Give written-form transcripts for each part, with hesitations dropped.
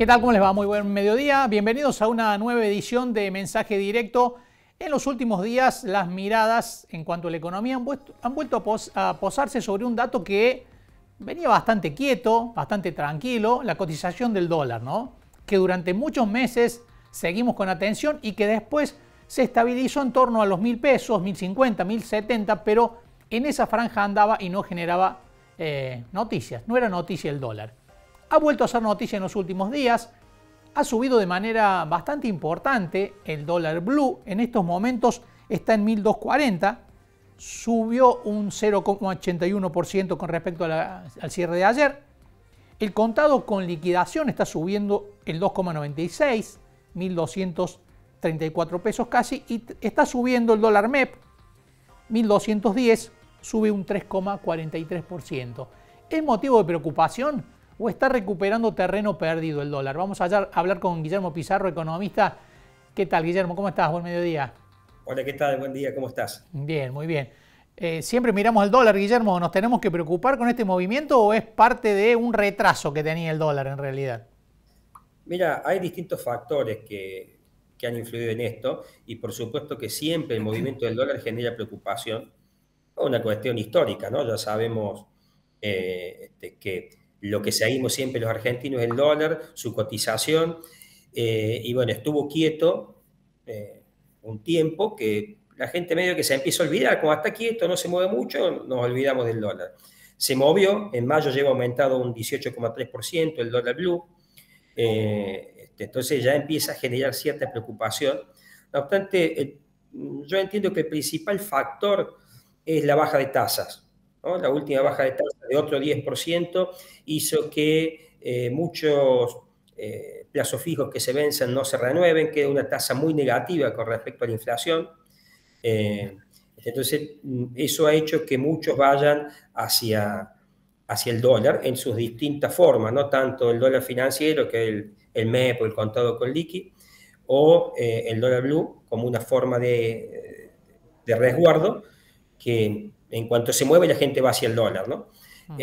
¿Qué tal? ¿Cómo les va? Muy buen mediodía. Bienvenidos a una nueva edición de Mensaje Directo. En los últimos días, las miradas en cuanto a la economía han vuelto a posarse sobre un dato que venía bastante quieto, bastante tranquilo, la cotización del dólar, ¿no? Que durante muchos meses seguimos con atención y que después se estabilizó en torno a los 1.000 pesos, 1.050, 1.070, pero en esa franja andaba y no generaba noticias, no era noticia el dólar. Ha vuelto a ser noticia en los últimos días, ha subido de manera bastante importante el dólar blue, en estos momentos está en 1.240, subió un 0,81% con respecto al cierre de ayer. El contado con liquidación está subiendo el 2,96, 1.234 pesos casi, y está subiendo el dólar MEP, 1.210, sube un 3,43%. ¿Es motivo de preocupación o está recuperando terreno perdido el dólar? Vamos a hablar con Guillermo Pizarro, economista. ¿Qué tal, Guillermo? ¿Cómo estás? Buen mediodía. Hola, ¿qué tal? Buen día, ¿cómo estás? Bien, muy bien. Siempre miramos el dólar, Guillermo. ¿Nos tenemos que preocupar con este movimiento o es parte de un retraso que tenía el dólar en realidad? Mira, hay distintos factores que han influido en esto y por supuesto que siempre el movimiento del dólar genera preocupación. Una cuestión histórica, ¿no? Ya sabemos que lo que seguimos siempre los argentinos es el dólar, su cotización, y bueno, estuvo quieto un tiempo que la gente medio que se empieza a olvidar, como está quieto, no se mueve mucho, nos olvidamos del dólar. Se movió, en mayo lleva aumentado un 18,3% el dólar blue, entonces ya empieza a generar cierta preocupación. No obstante, yo entiendo que el principal factor es la baja de tasas, ¿no? La última baja de tasas de otro 10% hizo que muchos plazos fijos que se vencen no se renueven, queda una tasa muy negativa con respecto a la inflación. Entonces, eso ha hecho que muchos vayan hacia el dólar en sus distintas formas, no tanto el dólar financiero, que es el MEP o el contado con liqui, o el dólar blue como una forma de resguardo, que en cuanto se mueve la gente va hacia el dólar, ¿no? Por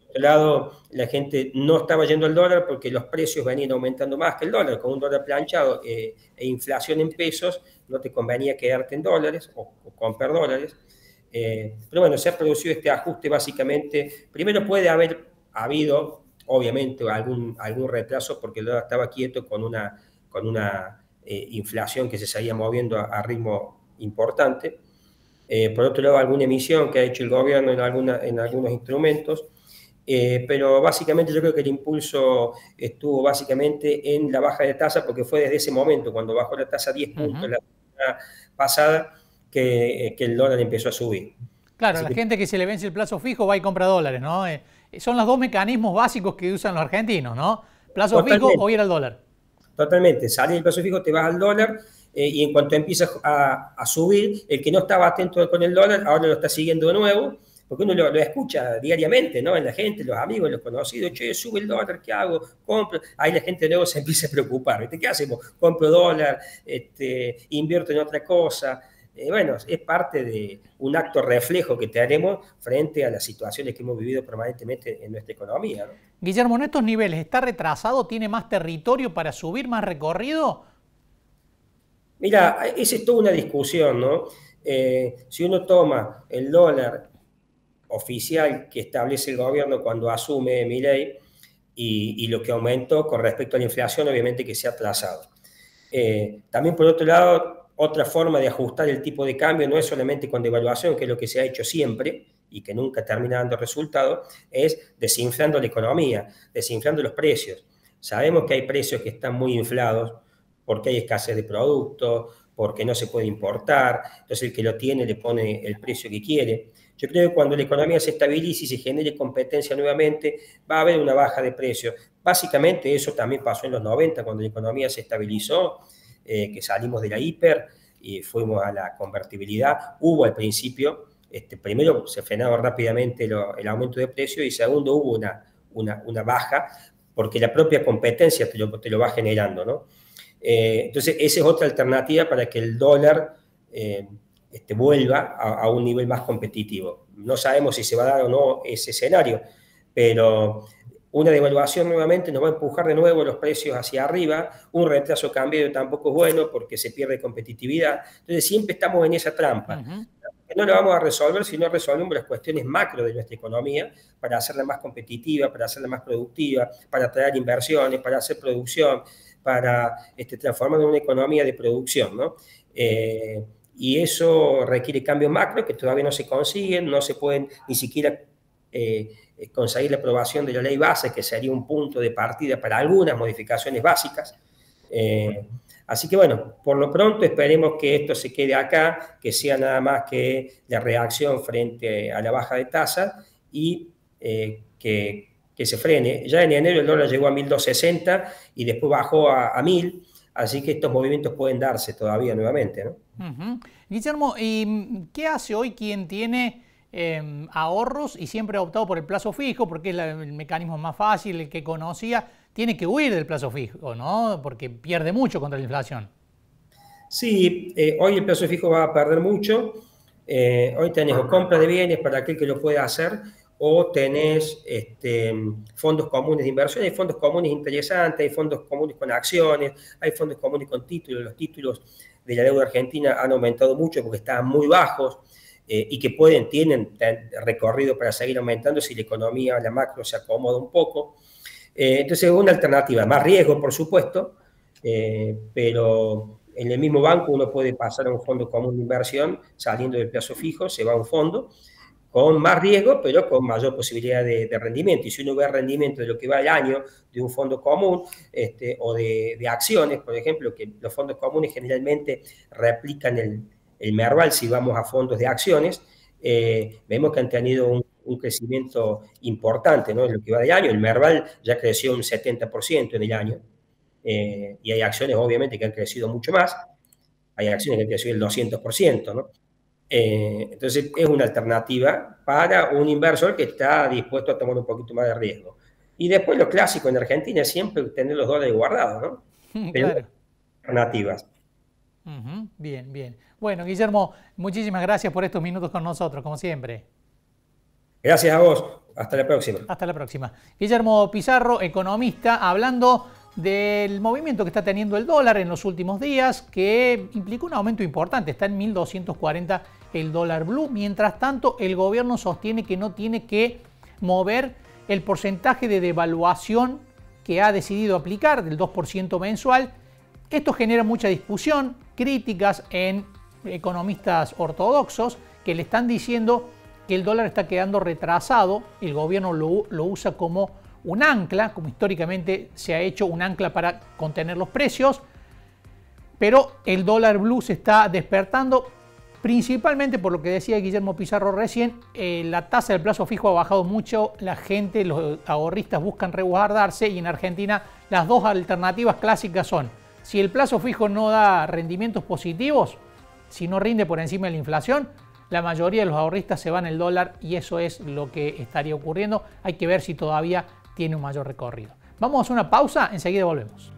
otro lado, la gente no estaba yendo al dólar porque los precios venían aumentando más que el dólar. Con un dólar planchado e inflación en pesos, no te convenía quedarte en dólares o comprar dólares. Pero bueno, se ha producido este ajuste básicamente. Primero puede haber habido, obviamente, algún retraso porque el dólar estaba quieto con una inflación que se seguía moviendo a ritmo importante. Por otro lado, alguna emisión que ha hecho el gobierno en algunos instrumentos. Pero básicamente yo creo que el impulso estuvo básicamente en la baja de tasa, porque fue desde ese momento, cuando bajó la tasa 10 puntos la semana pasada, que el dólar empezó a subir. Claro, Así la que gente que se le vence el plazo fijo va y compra dólares, ¿no? Son los dos mecanismos básicos que usan los argentinos, ¿no? Plazo fijo o totalmente, ir al dólar. totalmente. Sale el plazo fijo, te vas al dólar, y en cuanto empieza a subir, el que no estaba atento con el dólar, ahora lo está siguiendo de nuevo, porque uno lo escucha diariamente, ¿no? En la gente, los amigos, los conocidos, che, sube el dólar, ¿qué hago? Compro. Ahí la gente de nuevo se empieza a preocupar, ¿viste? ¿Qué hacemos? Compro dólar, invierto en otra cosa. Bueno, es parte de un acto reflejo que tenemos frente a las situaciones que hemos vivido permanentemente en nuestra economía, ¿no? Guillermo, en estos niveles, ¿está retrasado? ¿Tiene más territorio para subir, más recorrido? Mira, esa es toda una discusión, ¿no? Si uno toma el dólar oficial que establece el gobierno cuando asume Milei y lo que aumentó con respecto a la inflación, obviamente que se ha atrasado. También, por otro lado, otra forma de ajustar el tipo de cambio no es solamente con devaluación, que es lo que se ha hecho siempre y que nunca termina dando resultado, es desinflando la economía, desinflando los precios. Sabemos que hay precios que están muy inflados porque hay escasez de productos, porque no se puede importar, entonces el que lo tiene le pone el precio que quiere. Yo creo que cuando la economía se estabilice y se genere competencia nuevamente, va a haber una baja de precios. Básicamente eso también pasó en los 90, cuando la economía se estabilizó, que salimos de la hiper y fuimos a la convertibilidad. Hubo al principio, primero se frenaba rápidamente el aumento de precios y segundo hubo una baja, porque la propia competencia te lo va generando, ¿no? Entonces, esa es otra alternativa para que el dólar vuelva a un nivel más competitivo. No sabemos si se va a dar o no ese escenario, pero una devaluación nuevamente nos va a empujar de nuevo los precios hacia arriba, un retraso cambiario tampoco es bueno porque se pierde competitividad. Entonces siempre estamos en esa trampa. No lo vamos a resolver si no resolvemos las cuestiones macro de nuestra economía para hacerla más competitiva, para hacerla más productiva, para atraer inversiones, para hacer producción, para transformar en una economía de producción, ¿no? Y eso requiere cambios macro que todavía no se consiguen, no se pueden ni siquiera conseguir la aprobación de la ley base, que sería un punto de partida para algunas modificaciones básicas. Así que bueno, por lo pronto esperemos que esto se quede acá, que sea nada más que la reacción frente a la baja de tasa y que se frene. Ya en enero el dólar llegó a 1.260 y después bajó a 1.000, así que estos movimientos pueden darse todavía nuevamente, ¿no? Guillermo, ¿y qué hace hoy quien tiene ahorros y siempre ha optado por el plazo fijo porque es el mecanismo más fácil, el que conocía? Tiene que huir del plazo fijo, ¿no? Porque pierde mucho contra la inflación. Sí, hoy el plazo fijo va a perder mucho. Hoy tenés o compra de bienes para aquel que lo pueda hacer, o tenés fondos comunes de inversión. Hay fondos comunes interesantes, hay fondos comunes con acciones, hay fondos comunes con títulos. Los títulos de la deuda argentina han aumentado mucho porque estaban muy bajos y que tienen recorrido para seguir aumentando si la economía, la macro, se acomoda un poco. Entonces es una alternativa, más riesgo por supuesto, pero en el mismo banco uno puede pasar a un fondo común de inversión saliendo del plazo fijo, se va a un fondo con más riesgo pero con mayor posibilidad de rendimiento. Y si uno ve el rendimiento de lo que va el año de un fondo común o de acciones, por ejemplo, que los fondos comunes generalmente replican el Merval si vamos a fondos de acciones, vemos que han tenido un crecimiento importante, ¿no? En lo que va del año. El Merval ya creció un 70% en el año, y hay acciones obviamente que han crecido mucho más, hay acciones que han crecido el 200%, ¿no? Entonces es una alternativa para un inversor que está dispuesto a tomar un poquito más de riesgo. Y después lo clásico en Argentina es siempre tener los dólares guardados, ¿no? Pero Claro. alternativas. Bien, bien. Bueno, Guillermo, muchísimas gracias por estos minutos con nosotros, como siempre. Gracias a vos. Hasta la próxima. Hasta la próxima. Guillermo Pizarro, economista, hablando del movimiento que está teniendo el dólar en los últimos días, que implicó un aumento importante. Está en 1.240 el dólar blue. Mientras tanto, el gobierno sostiene que no tiene que mover el porcentaje de devaluación que ha decidido aplicar del 2% mensual. Esto genera mucha discusión, críticas en economistas ortodoxos que le están diciendo que el dólar está quedando retrasado. El gobierno lo usa como un ancla, como históricamente se ha hecho un ancla para contener los precios, pero el dólar blue se está despertando principalmente por lo que decía Guillermo Pizarro recién. La tasa del plazo fijo ha bajado mucho, la gente, los ahorristas buscan resguardarse, y en Argentina las dos alternativas clásicas son: si el plazo fijo no da rendimientos positivos, si no rinde por encima de la inflación, la mayoría de los ahorristas se van al dólar, y eso es lo que estaría ocurriendo. Hay que ver si todavía tiene un mayor recorrido. Vamos a hacer una pausa, enseguida volvemos.